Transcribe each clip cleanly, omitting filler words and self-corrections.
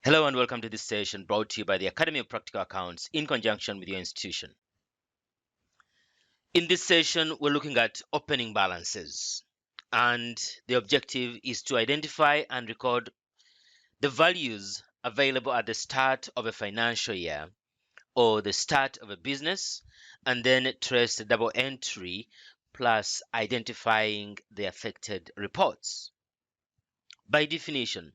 Hello and welcome to this session brought to you by the Academy of Practical Accounts in conjunction with your institution. In this session, we're looking at opening balances, and the objective is to identify and record the values available at the start of a financial year or the start of a business, and then trace the double entry plus identifying the affected reports. By definition,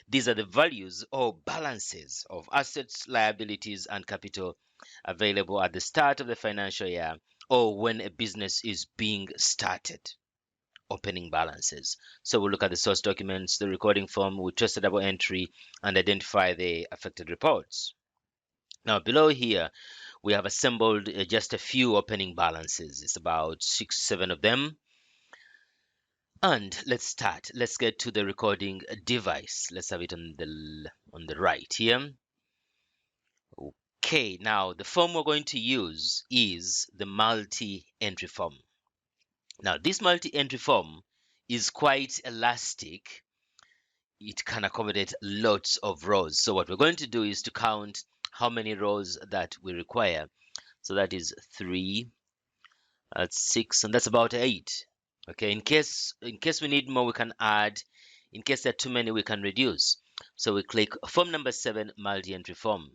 these are the values or balances of assets, liabilities, and capital available at the start of the financial year or when a business is being started. Opening balances. So we'll look at the source documents, the recording form, we'll trace the double entry, and identify the affected reports. Now, below here, we have assembled just a few opening balances. It's about 6-7 of them. And let's start. Let's get to the recording device. Let's have it on the right here. Okay, now the form we're going to use is the multi-entry form. Now this multi-entry form is quite elastic. It can accommodate lots of rows. So what we're going to do is to count how many rows that we require. So that is 3, that's 6, and that's about 8. Okay, in case we need more, we can add. In case there are too many, we can reduce. So we click form number 7, multi-entry form.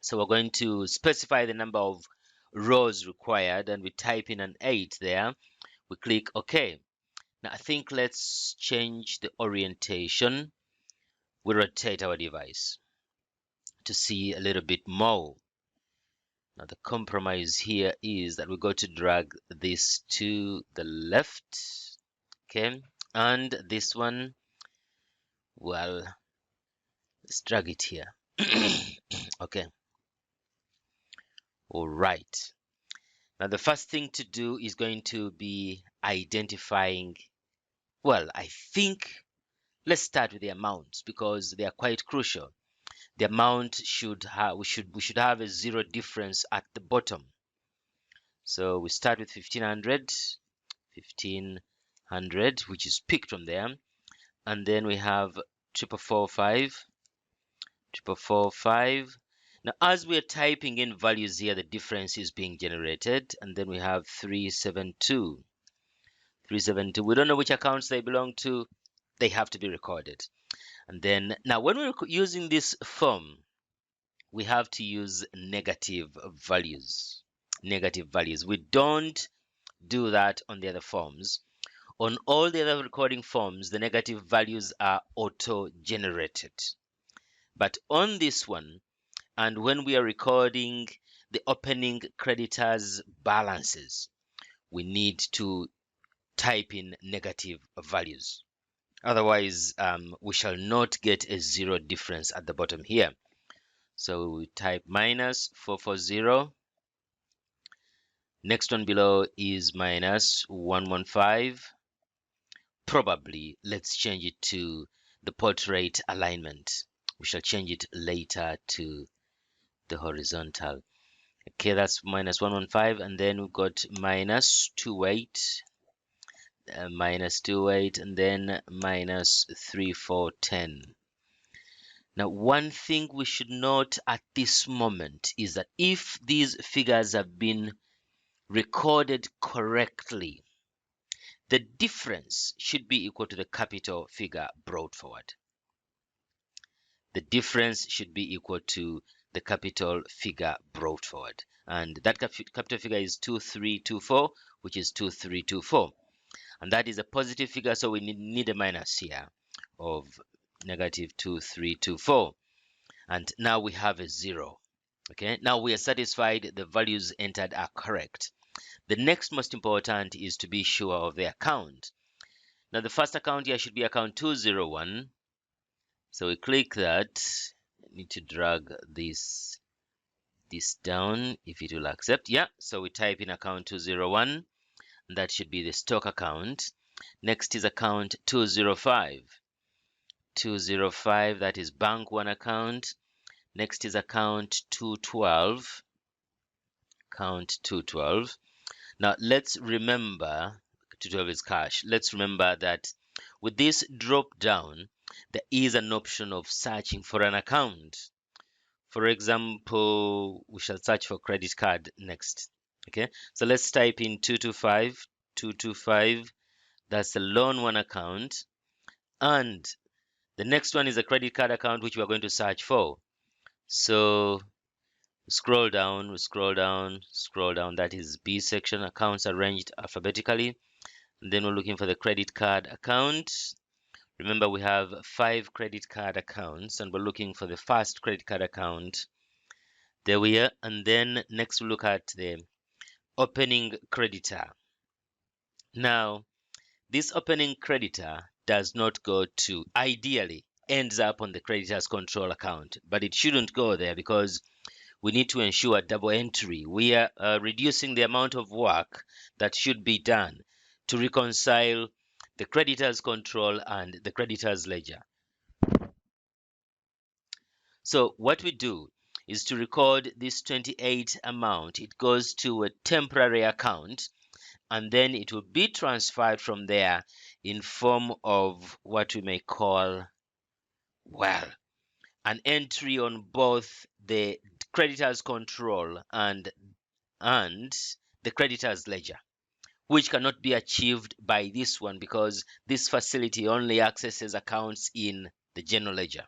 So we're going to specify the number of rows required, and we type in an 8 there. We click OK. Now I think let's change the orientation. We rotate our device to see a little bit more. Now the compromise here is that we're going to drag this to the left, okay, and this one, well, let's drag it here. Okay, all right. Now the first thing to do is going to be identifying, well, I think let's start with the amounts because they are quite crucial. The amount should have, we should have a 0 difference at the bottom. So we start with 1500, which is picked from there, and then we have 445. Now as we are typing in values here, the difference is being generated, and then we have 372. We don't know which accounts they belong to. They have to be recorded. And then now when we're using this form, we have to use negative values. We don't do that on the other forms. On all the other recording forms, the negative values are auto-generated. But on this one, and when we are recording the opening creditors balances, we need to type in negative values. Otherwise, we shall not get a 0 difference at the bottom here. So we type minus 440. Next one below is minus 115. Probably let's change it to the portrait alignment. We shall change it later to the horizontal. Okay, that's minus 115, and then we've got minus 28. Minus 28, and then minus 3410. Now, one thing we should note at this moment is that if these figures have been recorded correctly, the difference should be equal to the capital figure brought forward. The difference should be equal to the capital figure brought forward. And that capital figure is 2324, which is 2324. And that is a positive figure, so we need a minus here of negative 2324. And now we have a 0. Okay, now we are satisfied the values entered are correct. The next most important is to be sure of the account. Now the first account here should be account 201. So we click that. I need to drag this down if it will accept. Yeah, so we type in account 201. That should be the stock account. Next is account 205. 205, that is bank 1 account. Next is account 212. Account 212. Now let's remember, 212 is cash. Let's remember that With this drop down, there is an option of searching for an account. For example, we shall search for credit card next. Okay, so let's type in 225. That's the loan one account. And the next one is a credit card account, which we're going to search for. So scroll down, scroll down, scroll down. That is B section, accounts arranged alphabetically. And then we're looking for the credit card account. Remember, we have 5 credit card accounts, and we're looking for the first credit card account. There we are. And then next we look at the opening creditor. Now, this opening creditor does not go to, ideally, ends up on the creditor's control account, but it shouldn't go there because we need to ensure double entry. We are reducing the amount of work that should be done to reconcile the creditor's control and the creditor's ledger. So what we do is to record this 28 amount. It goes to a temporary account, and then it will be transferred from there in form of what we may call, well, an entry on both the creditor's control and the creditor's ledger, which cannot be achieved by this one because this facility only accesses accounts in the general ledger.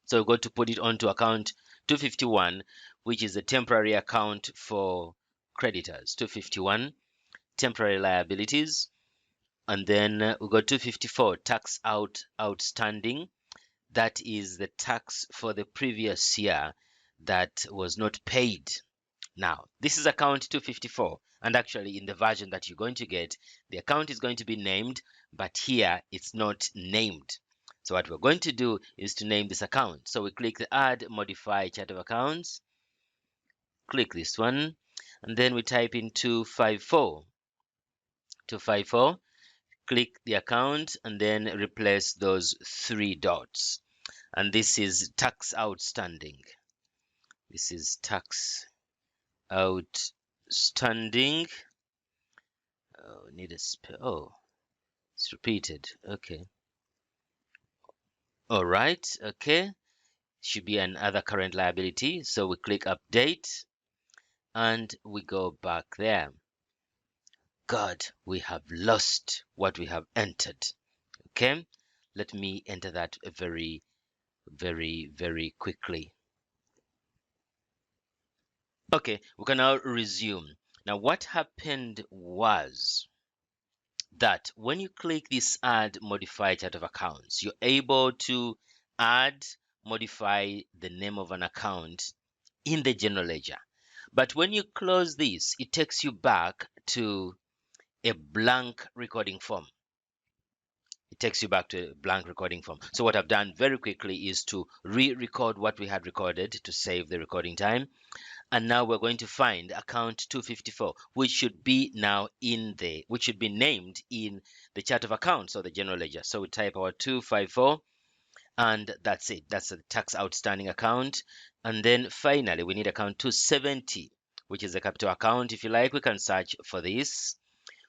So we're going to put it onto account 251, which is a temporary account for creditors. 251, temporary liabilities. And then we got 254, tax outstanding. That is the tax for the previous year that was not paid. Now, this is account 254, and actually in the version that you're going to get, the account is going to be named, but here it's not named. So what we're going to do is to name this account. So we click the Add Modify Chart of Accounts, click this one, and then we type in 254. 254, click the account, and then replace those 3 dots. And this is tax outstanding. This is tax outstanding. Oh, need a spell. Oh, it's repeated. Okay. All right. Okay. Should be another current liability. So we click update and we go back there. God, we have lost what we have entered. Okay. Let me enter that very, very, very quickly. Okay, we can now resume. Now, what happened was that when you click this Add Modify Chart of Accounts, you're able to add, modify the name of an account in the general ledger. But when you close this, it takes you back to a blank recording form. It takes you back to a blank recording form. So what I've done very quickly is to re-record what we had recorded to save the recording time. And now we're going to find account 254, which should be named in the chart of accounts or the general ledger. So we type our 254, and that's it. That's the tax outstanding account. And then finally, we need account 270, which is the capital account. If you like, we can search for this.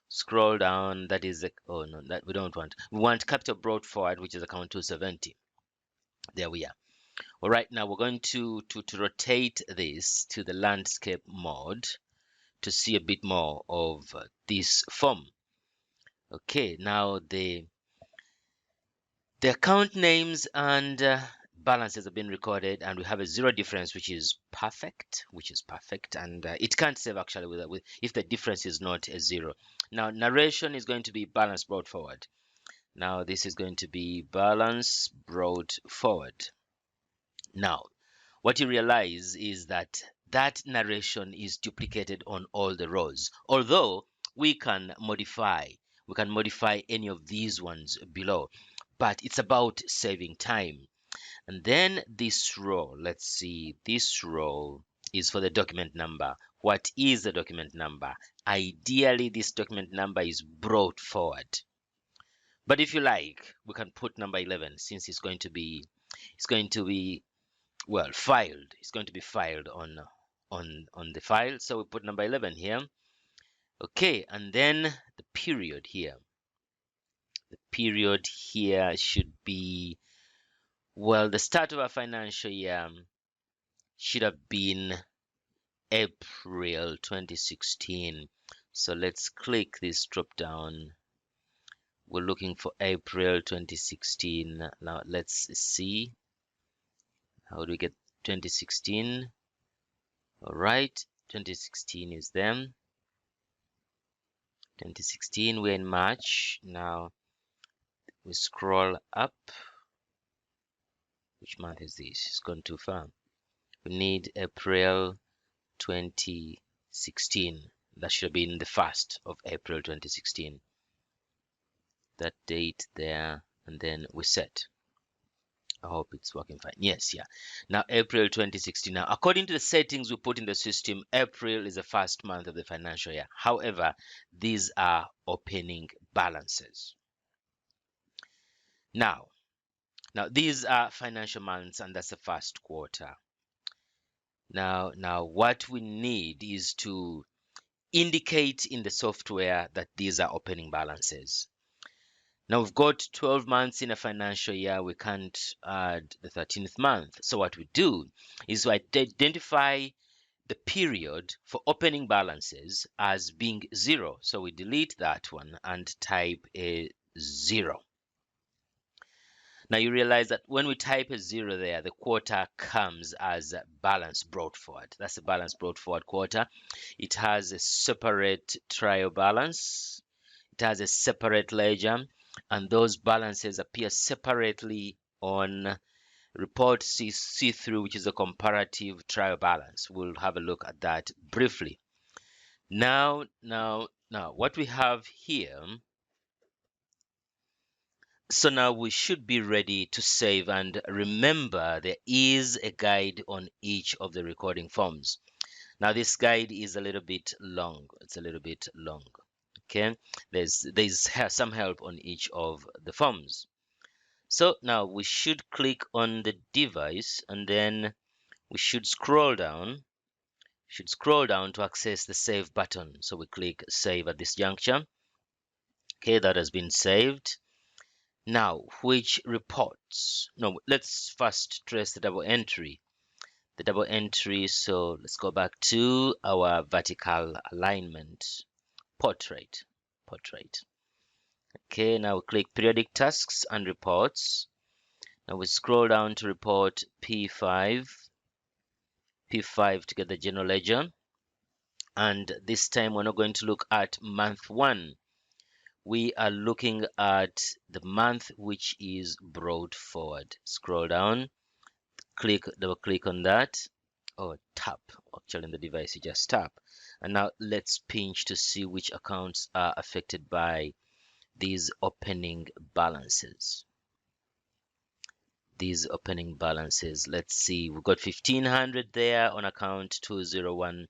Scroll down. That is oh no, that we don't want. We want capital brought forward, which is account 270. There we are. All right, now we're going to rotate this to the landscape mode to see a bit more of this form. Okay, now the account names and balances have been recorded, and we have a 0 difference, which is perfect. And it can't save actually with if the difference is not a 0. Now narration is going to be balance brought forward. Now this is going to be balance brought forward. Now, what you realize is that that narration is duplicated on all the rows. Although we can modify any of these ones below, but it's about saving time. And then this row, let's see, this row is for the document number. What is the document number? Ideally, this document number is brought forward. But if you like, we can put number 11 since it's going to be well filed. It's going to be filed on the file, so we put number 11 here. Okay, and then the period here. The period here should be, well, the start of our financial year should have been April 2016. So let's click this drop down. We're looking for April 2016. Now let's see. How do we get 2016? All right, 2016 is them. 2016, we're in March. Now we scroll up. Which month is this? It's gone too far. We need April 2016. That should have been the 1st of April 2016. That date there, and then we set. I hope it's working fine. Yes, yeah. Now April 2016. Now, according to the settings we put in the system, April is the 1st month of the financial year. However, these are opening balances. Now these are financial months, and that's the 1st quarter. Now what we need is to indicate in the software that these are opening balances. Now we've got 12 months in a financial year. We can't add the 13th month. So what we do is we identify the period for opening balances as being 0. So we delete that one and type a 0. Now you realize that when we type a 0 there, the quarter comes as a balance brought forward. That's a balance brought forward quarter. It has a separate trial balance. It has a separate ledger, and those balances appear separately on report see-through, which is a comparative trial balance. We'll have a look at that briefly. Now what we have here, so now we should be ready to save, and remember there is a guide on each of the recording forms. Now this guide is a little bit long. It's a little bit long. Okay, there's some help on each of the forms. So now we should click on the device, and then we should scroll down. To access the save button. So we click save at this juncture. Okay, that has been saved. Now, which reports? No, let's first trace the double entry. The double entry, so let's go back to our vertical alignment. Portrait. Okay, now we click periodic tasks and reports. Now we scroll down to report P5 to get the general ledger. And this time we're not going to look at month 1. We are looking at the month which is brought forward. Scroll down, double click on that, or tap. Actually, in the device, you just tap. And now let's pinch to see which accounts are affected by these opening balances. Let's see, we've got 1500 there on account 201.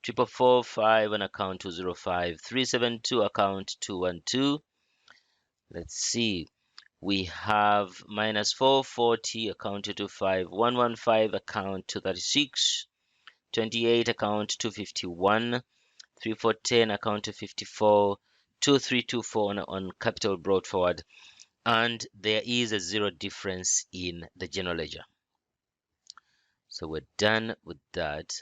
4445 on account 205, 372 account 212. Let's see, we have minus 440 account 225, 115 account 236, 28 account 251, 3410 account 254, 2324 on capital brought forward, and there is a 0 difference in the general ledger. So we're done with that.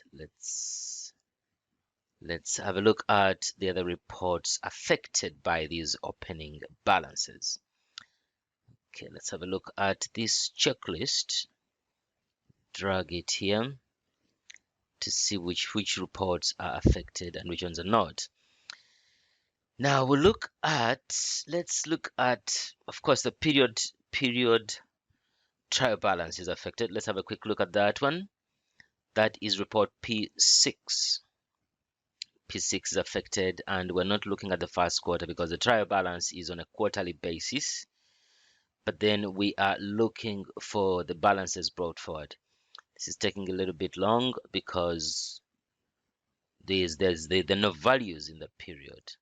Let's have a look at the other reports affected by these opening balances. Okay, let's have a look at this checklist. Drag it here to see which reports are affected and which ones are not. Now let's look at, of course, the period trial balance is affected. Let's have a quick look at that one. That is report P6. P6 is affected, and we're not looking at the 1st quarter because the trial balance is on a quarterly basis. But then we are looking for the balances brought forward. This is taking a little bit long because there are no values in the period.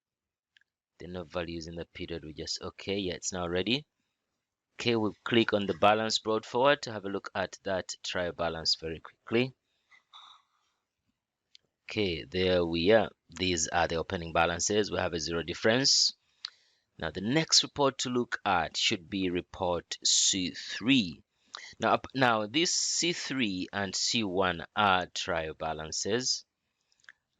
We just, okay, yeah, it's now ready. Okay, we'll click on the balance brought forward to have a look at that trial balance very quickly. Okay, there we are. These are the opening balances. We have a 0 difference. Now the next report to look at should be report C3. Now this C3 and C1 are trial balances.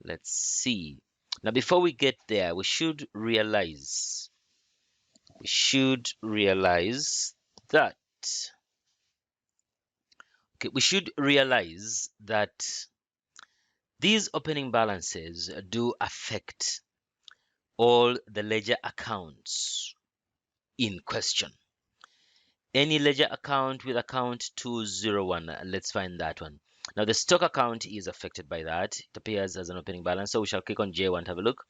Let's see. Now before we get there, we should realize that these opening balances do affect all the ledger accounts in question. Any ledger account with account 201, let's find that one. Now the stock account is affected by that. It appears as an opening balance, so we shall click on J1 to have a look.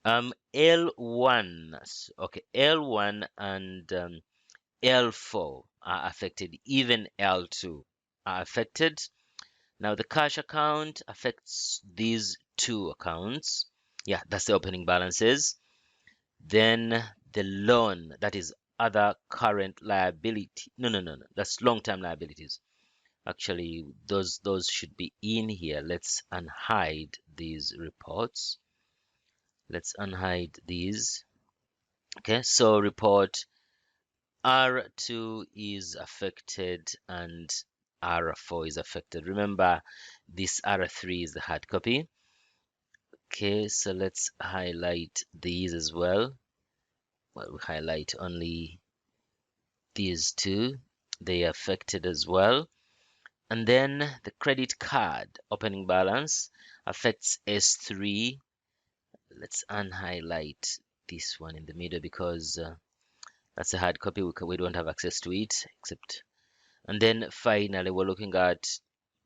L1, okay, L1 and L4 are affected. Even L2 are affected. Now the cash account affects these two accounts. Yeah, that's the opening balances. Then the loan, that is other current liability. No. That's long-term liabilities. Actually, those should be in here. Let's unhide these reports. Let's unhide these. Okay, so report R2 is affected and R4 is affected. Remember, this R3 is the hard copy. Okay, so let's highlight these as well. Well, we highlight only these two. They are affected as well. And then the credit card opening balance affects S3. Let's unhighlight this one in the middle because that's a hard copy. We don't have access to it except. And then finally, we're looking at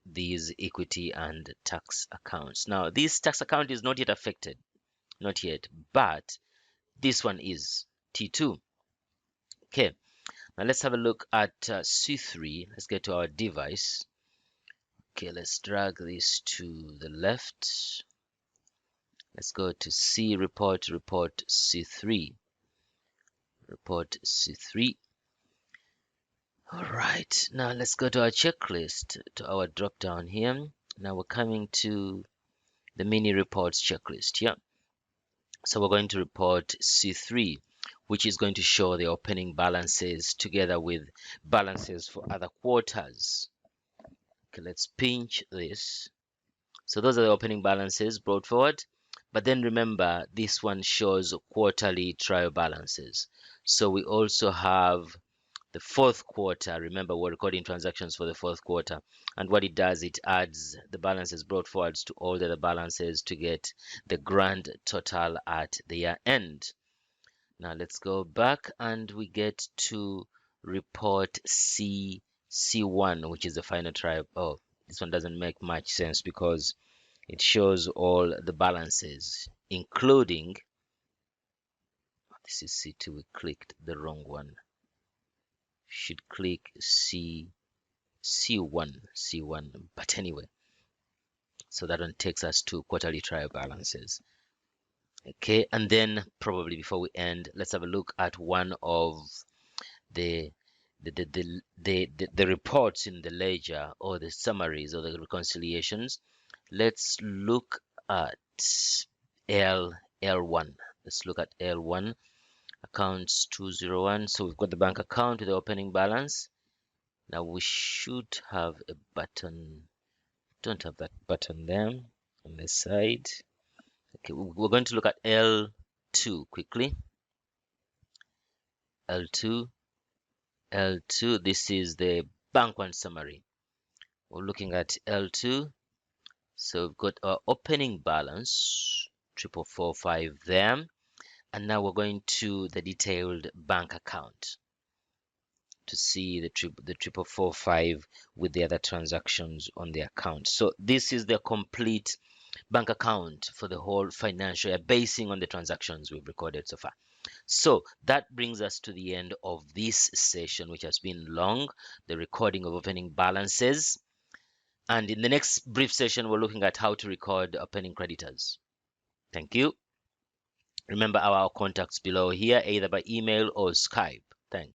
these equity and tax accounts. Now, this tax account is not yet affected, not yet, but this one is T2. Okay, now let's have a look at C3. Let's get to our device. Okay, let's drag this to the left. Let's go to C report C3. Report C3. All right, now let's go to our checklist, to our drop down here. Now we're coming to the mini reports checklist here. So we're going to report C3, which is going to show the opening balances together with balances for other quarters. Okay, let's pinch this. So those are the opening balances brought forward. But then remember, this one shows quarterly trial balances. So we also have the fourth quarter. Remember, we're recording transactions for the fourth quarter. And what it does, it adds the balances brought forwards to all the other balances to get the grand total at the year end. Now let's go back and we get to report C1, which is the final trial. Oh, this one doesn't make much sense because it shows all the balances, including, this is C2, we clicked the wrong one. Should click C1, but anyway, so that one takes us to quarterly trial balances. Okay, and then probably before we end, let's have a look at one of the reports in the ledger, or the summaries, or the reconciliations. Let's look at L1. Let's look at L1. Accounts 201. So we've got the bank account with the opening balance. Now we should have a button. Don't have that button there on the side. Okay, we're going to look at L2 quickly. L2. This is the bank one summary. We're looking at L2. So we've got our opening balance 4445 there. And now we're going to the detailed bank account to see the 4445 with the other transactions on the account. So this is the complete bank account for the whole financial year, basing on the transactions we've recorded so far. So that brings us to the end of this session, which has been long, the recording of opening balances. And in the next brief session, we're looking at how to record opening creditors. Thank you. Remember our contacts below here, either by email or Skype.